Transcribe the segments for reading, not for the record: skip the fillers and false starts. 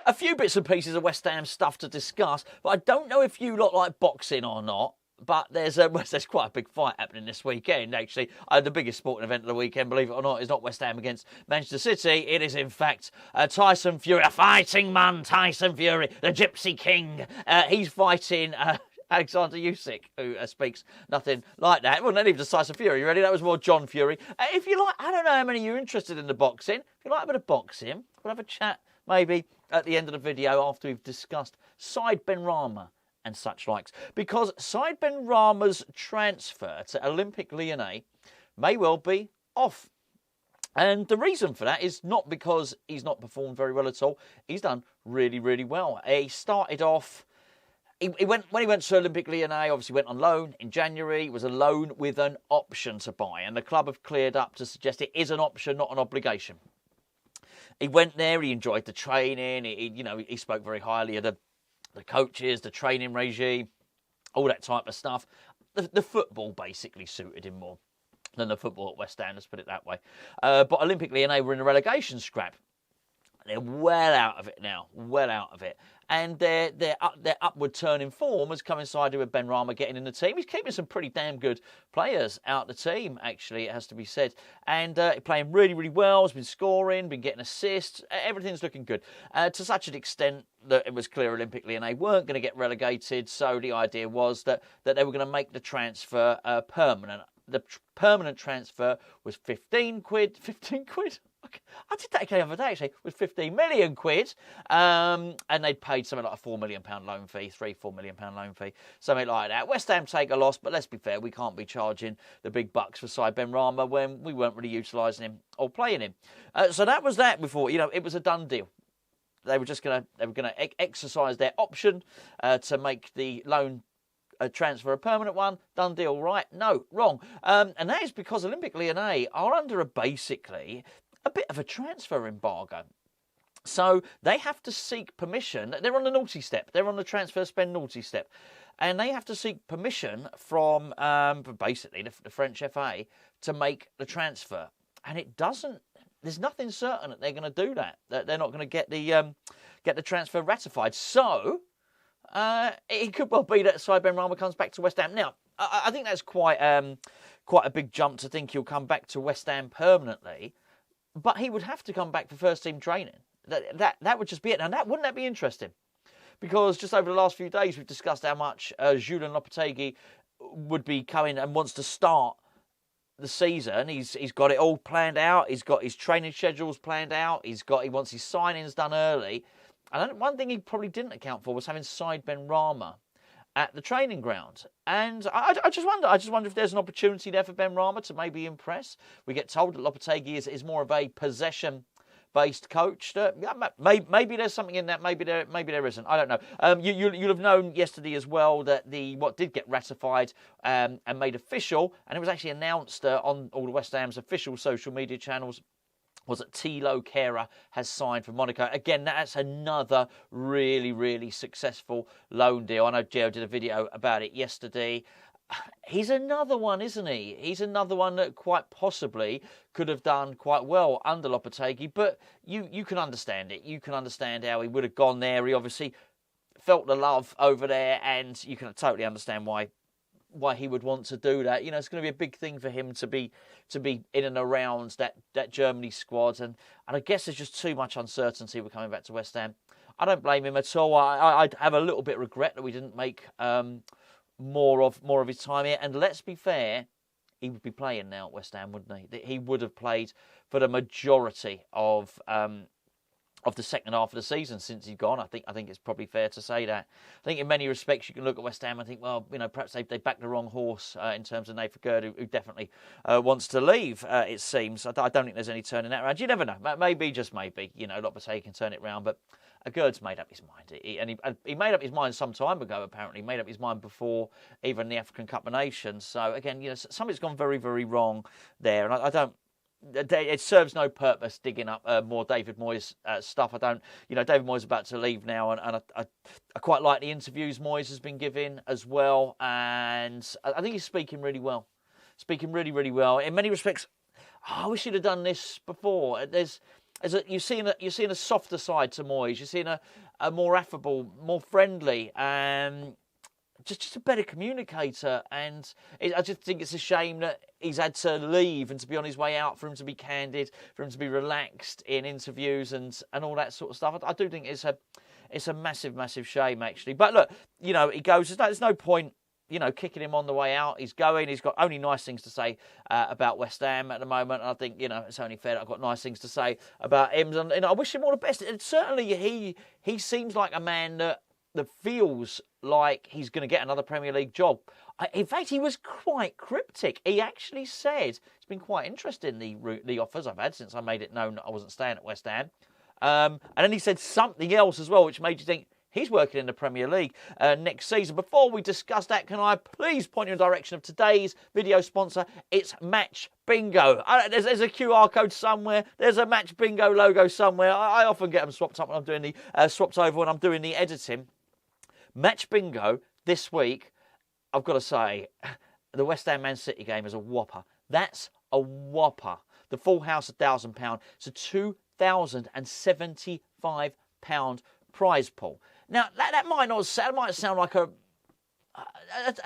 a few bits and pieces of West Ham stuff to discuss, but I don't know if you lot like boxing or not. But there's quite a big fight happening this weekend, actually. The biggest sporting event of the weekend, believe it or not, is not West Ham against Manchester City. It is, in fact, Tyson Fury, a fighting man, Tyson Fury, the Gypsy King. He's fighting Alexander Usyk, who speaks nothing like that. Well, not even just Tyson Fury, you ready? That was more John Fury. If you like, I don't know how many of you are interested in the boxing. If you like a bit of boxing, we'll have a chat maybe at the end of the video after we've discussed Said Benrahma and such likes. Because Said Benrahma's transfer to Olympique Lyonnais may well be off. And the reason for that is not because he's not performed very well at all. He's done really, really well. He started off... when he went to Olympique Lyonnais, obviously went on loan in January. It was a loan with an option to buy. And the club have cleared up to suggest it is an option, not an obligation. He went there, he enjoyed the training. He spoke very highly of the coaches, the training regime, all that type of stuff. The football basically suited him more than the football at West Ham, let's put it that way. But Olympique Lyonnais were in a relegation scrap. They're well out of it now, well out of it. And their upward turn in form has coincided with Benrahma getting in the team. He's keeping some pretty damn good players out the team, actually, it has to be said. And playing really, really well. He's been scoring, been getting assists. Everything's looking good. To such an extent that it was clear Olympique Lyonnais weren't going to get relegated. So the idea was that they were going to make the transfer permanent. The permanent transfer was 15 quid. 15 quid? I did that the other day, actually, with 15 million quid. And they'd paid something like a £4 million loan fee, £4 million loan fee, something like that. West Ham take a loss, but let's be fair, we can't be charging the big bucks for Said Benrahma when we weren't really utilising him or playing him. So that was that before. It was a done deal. They were going to exercise their option to make the loan transfer a permanent one. Done deal, right? No, wrong. And that is because Olympique Lyonnais are under basically a bit of a transfer embargo. So they have to seek permission. They're on the naughty step. They're on the transfer spend naughty step. And they have to seek permission from basically the French FA to make the transfer. And there's nothing certain that they're going to do that. That they're not going to get the transfer ratified. So it could well be that Said Benrahma comes back to West Ham. Now, I think that's quite a big jump to think he'll come back to West Ham permanently. But he would have to come back for first team training. That would just be it. Now, wouldn't that be interesting? Because just over the last few days, we've discussed how much Julen Lopetegui would be coming and wants to start the season. He's got it all planned out. He's got his training schedules planned out. He wants his signings done early. And one thing he probably didn't account for was having Said Benrahma at the training ground. And I just wonder if there's an opportunity there for Benrahma to maybe impress. We get told that Lopetegui is more of a possession-based coach. Maybe there's something in that. Maybe there isn't. I don't know. You'll have known yesterday as well that what did get ratified and made official, and it was actually announced on all the West Ham's official social media channels, was that Thilo Kehrer has signed for Monaco. Again, that's another really, really successful loan deal. I know Gio did a video about it yesterday. He's another one, isn't he? He's another one that quite possibly could have done quite well under Lopetegui, but you can understand it. You can understand how he would have gone there. He obviously felt the love over there, and you can totally understand why he would want to do that. It's going to be a big thing for him to be in and around that Germany squad, and I guess there's just too much uncertainty with coming back to West Ham. I don't blame him at all. I have a little bit of regret that we didn't make more of his time here. And let's be fair, he would be playing now at West Ham, wouldn't he? He would have played for the majority of the second half of the season since he's gone. I think it's probably fair to say that. I think in many respects you can look at West Ham and think, well, perhaps they backed the wrong horse in terms of Nathan Gerd, who definitely wants to leave, it seems. I don't think there's any turning that around. You never know. Maybe, just maybe, Lopetegui can turn it round, but Gerd's made up his mind. He made up his mind some time ago, apparently. He made up his mind before even the African Cup of Nations. So, again, something's gone very, very wrong there. And I don't... It serves no purpose digging up more David Moyes stuff. David Moyes is about to leave now, and I quite like the interviews Moyes has been giving as well, and I think he's speaking really well. Speaking really, really well. In many respects, I wish he'd have done this before. you're seeing a softer side to Moyes. You're seeing a more affable, more friendly, just a better communicator. And I just think it's a shame that he's had to leave and to be on his way out, for him to be candid, for him to be relaxed in interviews and all that sort of stuff. I do think it's a massive, massive shame, actually. But look, he goes. There's no point, kicking him on the way out. He's going. He's got only nice things to say about West Ham at the moment. And I think, it's only fair that I've got nice things to say about him. And I wish him all the best. And certainly he seems like a man that feels like he's going to get another Premier League job. In fact, he was quite cryptic. He actually said it's been quite interesting, the offers I've had since I made it known that I wasn't staying at West Ham. And then he said something else as well, which made you think he's working in the Premier League next season. Before we discuss that, can I please point you in the direction of today's video sponsor? It's Match Bingo. There's a QR code somewhere. There's a Match Bingo logo somewhere. I often get them swapped up when I'm doing swapped over when I'm doing the editing. Match Bingo this week, I've got to say, the West Ham Man City game is a whopper. That's a whopper. The full house, £1,000. It's a £2,075 prize pool. Now, that might sound like a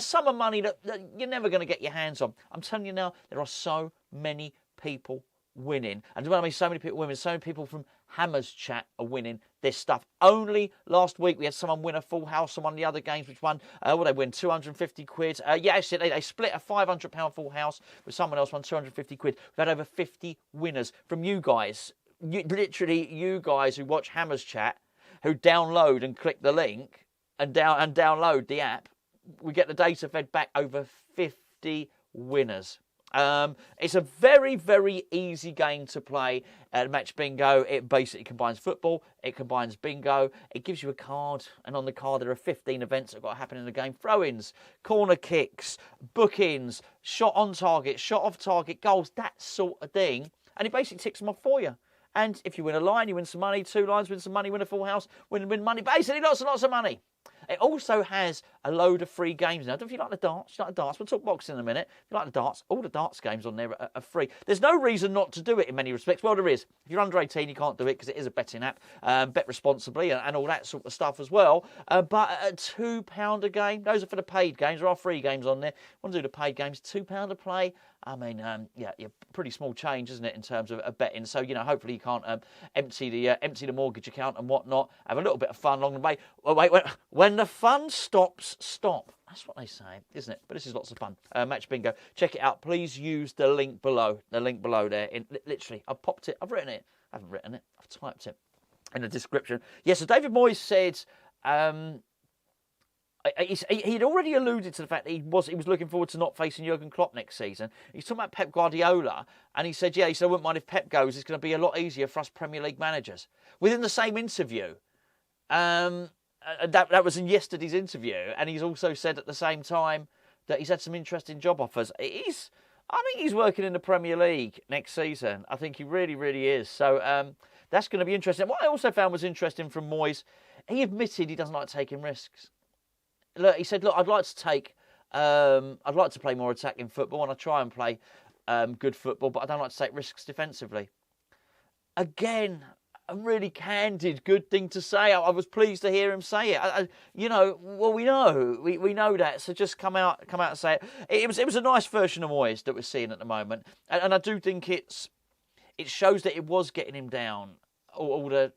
sum of money that you're never going to get your hands on. I'm telling you now, there are so many people winning. And when I mean so many people winning, so many people from Hammers Chat are winning this stuff. Only last week we had someone win a full house on one of the other games, which won, they win 250 quid. Actually, they split a £500 full house with someone else, won 250 quid. We've had over 50 winners from you guys. Literally, you guys who watch Hammers Chat, who download and click the link and download the app. We get the data fed back, over 50 winners. It's a very, very easy game to play at Match Bingo. It basically combines football, it combines bingo, it gives you a card, and on the card there are 15 events that have got to happen in the game. Throw-ins, corner kicks, bookings, shot on target, shot off target, goals, that sort of thing. And it basically ticks them off for you. And if you win a line, you win some money. 2 lines, win some money. Win a full house, win money. Basically, lots and lots of money. It also has a load of free games now. If you like the darts, we'll talk boxing in a minute. If you like the darts, all the darts games on there are free. There's no reason not to do it in many respects. Well, there is. If you're under 18, you can't do it because it is a betting app. Bet responsibly and all that sort of stuff as well. But at £2 a game, those are for the paid games. There are free games on there. Want to do the paid games, £2 a play. I mean, pretty small change, isn't it, in terms of betting? So, hopefully you can't empty the mortgage account and whatnot. Have a little bit of fun along the way. Well, wait, when the fun stops, stop. That's what they say, isn't it? But this is lots of fun. Match Bingo. Check it out. Please use the link below. The link below there. Literally, I've popped it. I've written it. I haven't written it. I've typed it in the description. Yes, so David Moyes said... He'd already alluded to the fact that he was looking forward to not facing Jurgen Klopp next season. He's talking about Pep Guardiola, and he said, I wouldn't mind if Pep goes. It's going to be a lot easier for us Premier League managers. Within the same interview, that was in yesterday's interview, and he's also said at the same time that he's had some interesting job offers. I think he's working in the Premier League next season. I think he really, really is. So that's going to be interesting. What I also found was interesting from Moyes, he admitted he doesn't like taking risks. Look, he said, I'd like to play more attacking football, and I try and play good football, but I don't like to take risks defensively. Again, a really candid, good thing to say. I was pleased to hear him say it. We know that, so just come out and say it. It was a nice version of Moyes that we're seeing at the moment, and I do think it shows that it was getting him down, all the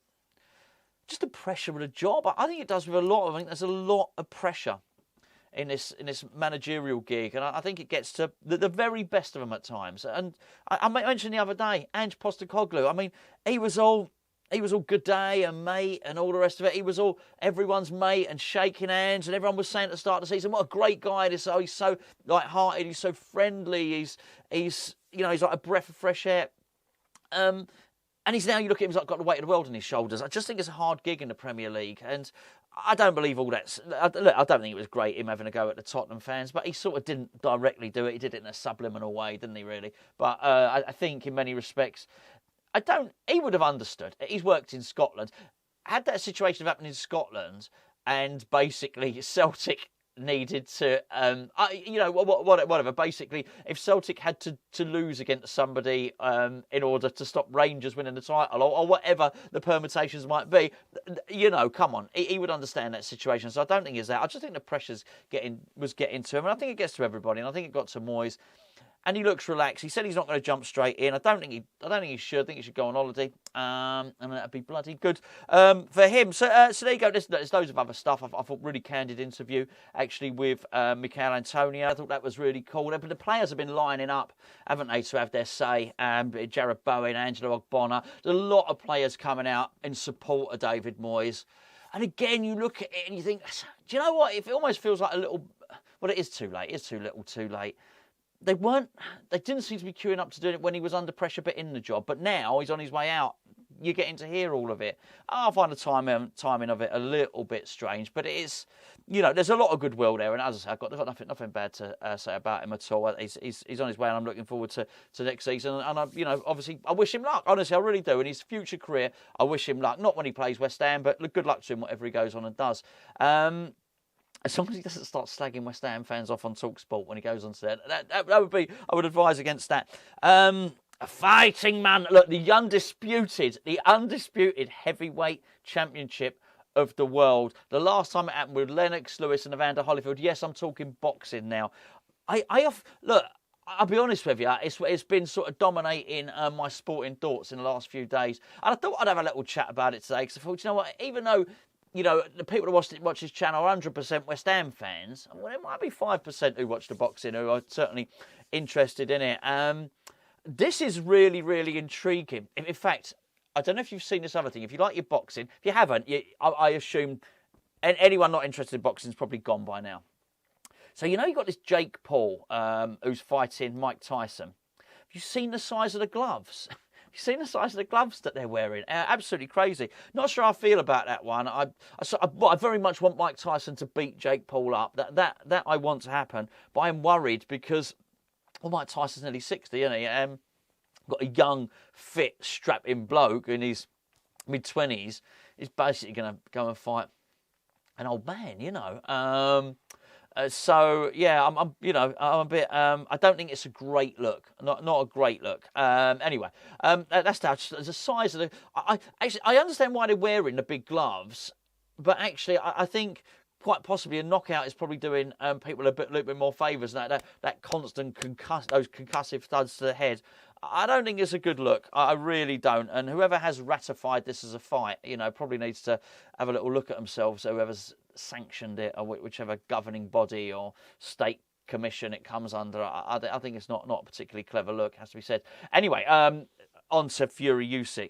pressure of the job. I think it does with I think there's a lot of pressure in this managerial gig, and I think it gets to the very best of them at times. And I mentioned the other day, Ange Postecoglou. I mean, he was all good day and mate and all the rest of it. He was all everyone's mate and shaking hands, and everyone was saying at the start of the season, what a great guy this is. Oh, he's so light-hearted, he's so friendly, he's like a breath of fresh air. And he's now, you look at him, he's got the weight of the world on his shoulders. I just think it's a hard gig in the Premier League. And I don't believe all that. I don't think it was great, him having a go at the Tottenham fans, but he sort of didn't directly do it. He did it in a subliminal way, didn't he, really? But I think in many respects, he would have understood. He's worked in Scotland. Had that situation happened in Scotland and basically Celtic needed to, whatever. Basically, if Celtic had to lose against somebody in order to stop Rangers winning the title, or whatever the permutations might be, come on, he would understand that situation. So I don't think it's that. I just think the pressure's was getting to him, and I think it gets to everybody, and I think it got to Moyes. And he looks relaxed. He said he's not going to jump straight in. I don't think he should. I think he should go on holiday, and that'd be bloody good for him. So there you go. There's loads of other stuff. I thought really candid interview actually with Michail Antonio. I thought that was really cool. But the players have been lining up, haven't they, to have their say. Jared Bowen, Angelo Ogbonna. There's a lot of players coming out in support of David Moyes. And again, you look at it and you think, do you know what? It almost feels like a little. Well, it is too late. It's too little, too late. They didn't seem to be queuing up to do it when he was under pressure but in the job. But now he's on his way out. You're getting to hear all of it. I find the timing of it a little bit strange. But it is, there's a lot of goodwill there. And as I say, I've got nothing bad to say about him at all. He's on his way and I'm looking forward to next season. And obviously, I wish him luck. Honestly, I really do. In his future career, I wish him luck. Not when he plays West Ham, but good luck to him, whatever he goes on and does. As long as he doesn't start slagging West Ham fans off on TalkSport when he goes on to that would be, I would advise against that. A fighting man. Look, the undisputed heavyweight championship of the world. The last time it happened with Lennox Lewis and Evander Holyfield. Yes, I'm talking boxing now. Look, I'll be honest with you, it's been sort of dominating my sporting thoughts in the last few days. And I thought I'd have a little chat about it today because I thought, you know what, even though the people who watch his channel are 100% West Ham fans. Well, there might be 5% who watch the boxing who are certainly interested in it. This is really, really intriguing. In fact, I don't know if you've seen this other thing. If you like your boxing, if you haven't, I assume anyone not interested in boxing is probably gone by now. So, you've got this Jake Paul who's fighting Mike Tyson. Have you seen the size of the gloves? You've seen the size of the gloves that they're wearing. Absolutely crazy. Not sure how I feel about that one. I very much want Mike Tyson to beat Jake Paul up. That I want to happen. But I'm worried because, Mike Tyson's nearly 60, isn't he? Got a young, fit, strapping bloke in his mid-20s. He's basically going to go and fight an old man, So yeah, I'm a bit. I don't think it's a great look. Not a great look. Anyway, that's the size of the. I understand why they're wearing the big gloves, but actually, I think quite possibly a knockout is probably doing people a little bit more favours. That constant those concussive thuds to the head. I don't think it's a good look. I really don't. And whoever has ratified this as a fight, probably needs to have a little look at themselves. Whoever's sanctioned it, or whichever governing body or state commission it comes under, I think it's not a particularly clever look, has to be said. Anyway, on to Fury Usyk.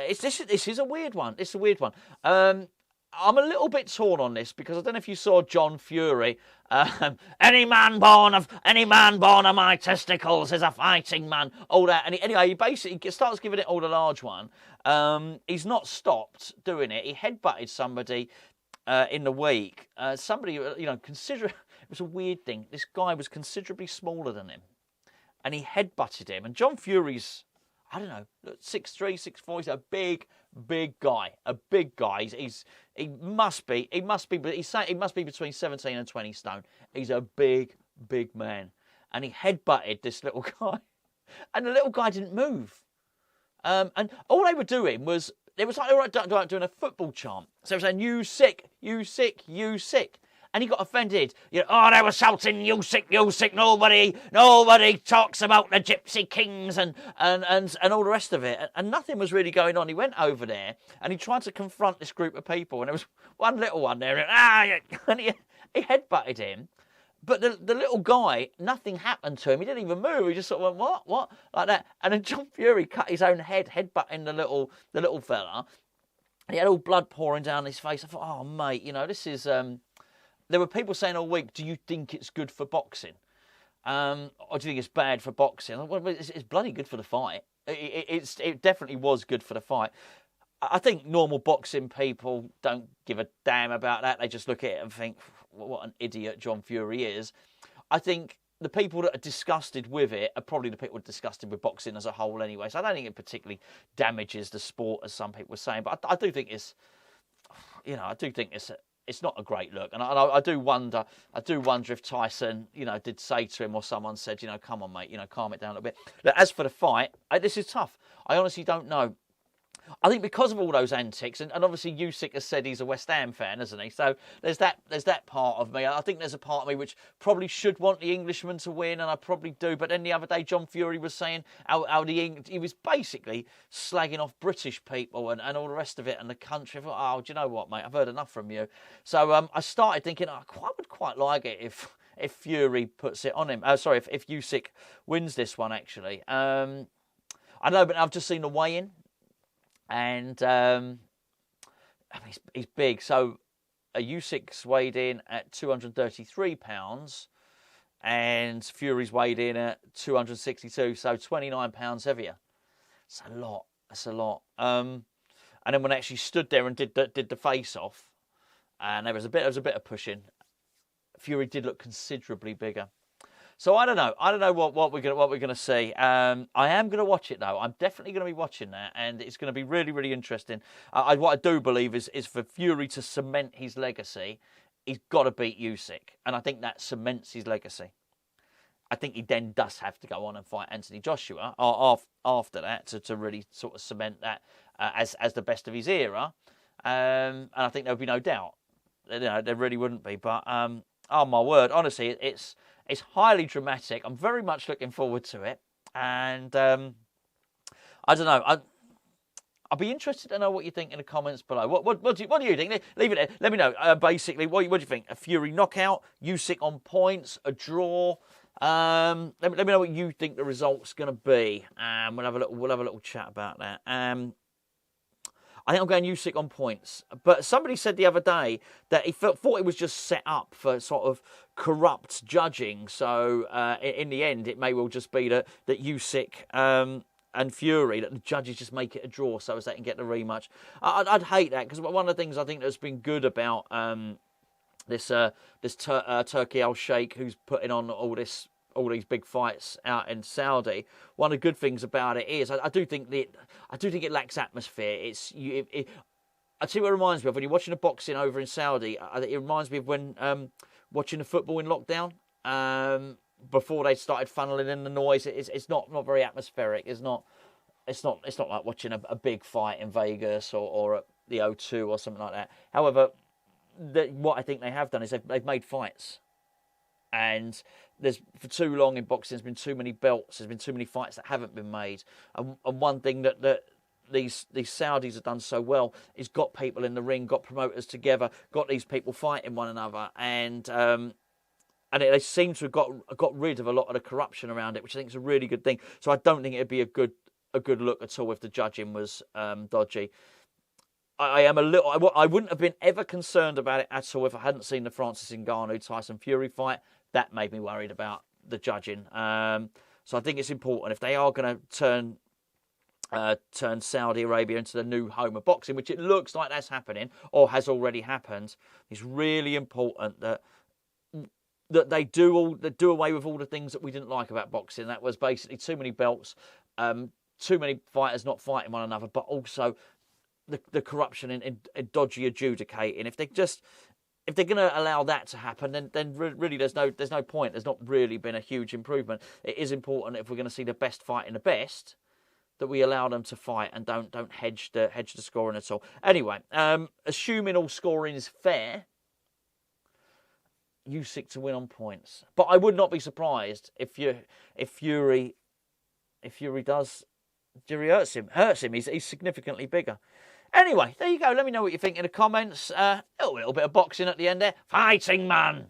This is a weird one. It's a weird one. I'm a little bit torn on this because I don't know if you saw John Fury. Any man born of my testicles is a fighting man. All that, and he basically starts giving it all the large one. He's not stopped doing it. He headbutted somebody in the week. Somebody, it was a weird thing. This guy was considerably smaller than him, and he headbutted him. And John Fury's, I don't know, 6'3", 6'4". He's a big guy. A big guy. He must be between 17 and 20 stone. He's a big man. And he headbutted this little guy. And the little guy didn't move. And all they were doing was, it was like they were doing a football chant. So they were saying, you sick, you sick, you sick. And he got offended. They were shouting, you sick, you sick. Nobody talks about the Gypsy Kings and all the rest of it. And nothing was really going on. He went over there and he tried to confront this group of people. And there was one little one there. And he headbutted him. But the little guy, nothing happened to him. He didn't even move. He just sort of went, what? Like that. And then John Fury cut his own headbutting the little fella. And he had all blood pouring down his face. I thought, oh, mate, this is... There were people saying all week, do you think it's good for boxing? Or do you think it's bad for boxing? Well, it's bloody good for the fight. It definitely was good for the fight. I think normal boxing people don't give a damn about that. They just look at it and think, what an idiot John Fury is. I think the people that are disgusted with it are probably the people disgusted with boxing as a whole anyway. So I don't think it particularly damages the sport, as some people were saying. But I do think it's, it's not a great look, and I do wonder if Tyson, did say to him, or someone said, come on, mate, calm it down a little bit. Look, as for the fight, this is tough. I honestly don't know. I think because of all those antics, and obviously Usyk has said he's a West Ham fan, hasn't he? So there's that part of me. I think there's a part of me which probably should want the Englishman to win, and I probably do. But then the other day, John Fury was saying how he was basically slagging off British people and all the rest of it, and the country. I thought, do you know what, mate? I've heard enough from you. So I started thinking, I would quite like it if Fury puts it on him. If Usyk wins this one, actually. I know, but I've just seen the weigh-in. And he's big. So Usyk's weighed in at 233 pounds, and Fury's weighed in at 262. So 29 pounds heavier. It's a lot. That's a lot. And then when I actually stood there and did the face off, and there was a bit of pushing, Fury did look considerably bigger. So I don't know what we're gonna see. I am gonna watch it though. I'm definitely gonna be watching that, and it's gonna be really, really interesting. What I do believe is for Fury to cement his legacy, he's got to beat Usyk, and I think that cements his legacy. I think he then does have to go on and fight Anthony Joshua after that to really sort of cement that as the best of his era. And I think there would be no doubt. There really wouldn't be. But oh my word, honestly, it's highly dramatic. I'm very much looking forward to it. And I don't know. I'll be interested to know what you think in the comments below. What do you think? Leave it there. Let me know. Basically, what do you think? A Fury knockout, Usyk on points, a draw. Let me know what you think the result's going to be. We'll have a little chat about that. I think I'm going Usyk on points. But somebody said the other day that he thought it was just set up for sort of corrupt judging. So in the end, it may well just be that Usyk and Fury, that the judges just make it a draw so as they can get the rematch. I'd hate that, because one of the things I think that's been good about this Turkey Al Sheikh, who's putting on all these big fights out in Saudi. One of the good things about it is I do think it lacks atmosphere. I tell you what it reminds me of when you're watching the boxing over in Saudi. It reminds me of when watching the football in lockdown. Before they started funneling in the noise, it's not very atmospheric. It's not like watching a big fight in Vegas or at the O2 or something like that. However, what I think they have done is they've made fights. And for too long in boxing, there's been too many belts. There's been too many fights that haven't been made. And one thing that these Saudis have done so well is got people in the ring, got promoters together, got these people fighting one another, and they seem to have got rid of a lot of the corruption around it, which I think is a really good thing. So I don't think it'd be a good look at all if the judging was dodgy. I wouldn't have been ever concerned about it at all if I hadn't seen the Francis Ngannou Tyson Fury fight. That made me worried about the judging. So I think it's important, if they are going to turn Saudi Arabia into the new home of boxing, which it looks like that's happening or has already happened. It's really important that they do away with all the things that we didn't like about boxing. That was basically too many belts, too many fighters not fighting one another, but also the corruption in dodgy adjudicating. If they're going to allow that to happen, then really there's no point. There's not really been a huge improvement. It is important, if we're going to see the best fighting the best, that we allow them to fight and don't hedge the scoring at all. Anyway, assuming all scoring is fair, Usyk to win on points. But I would not be surprised if Fury hurts him. He's significantly bigger. Anyway, there you go. Let me know what you think in the comments. A little bit of boxing at the end there. Fighting man!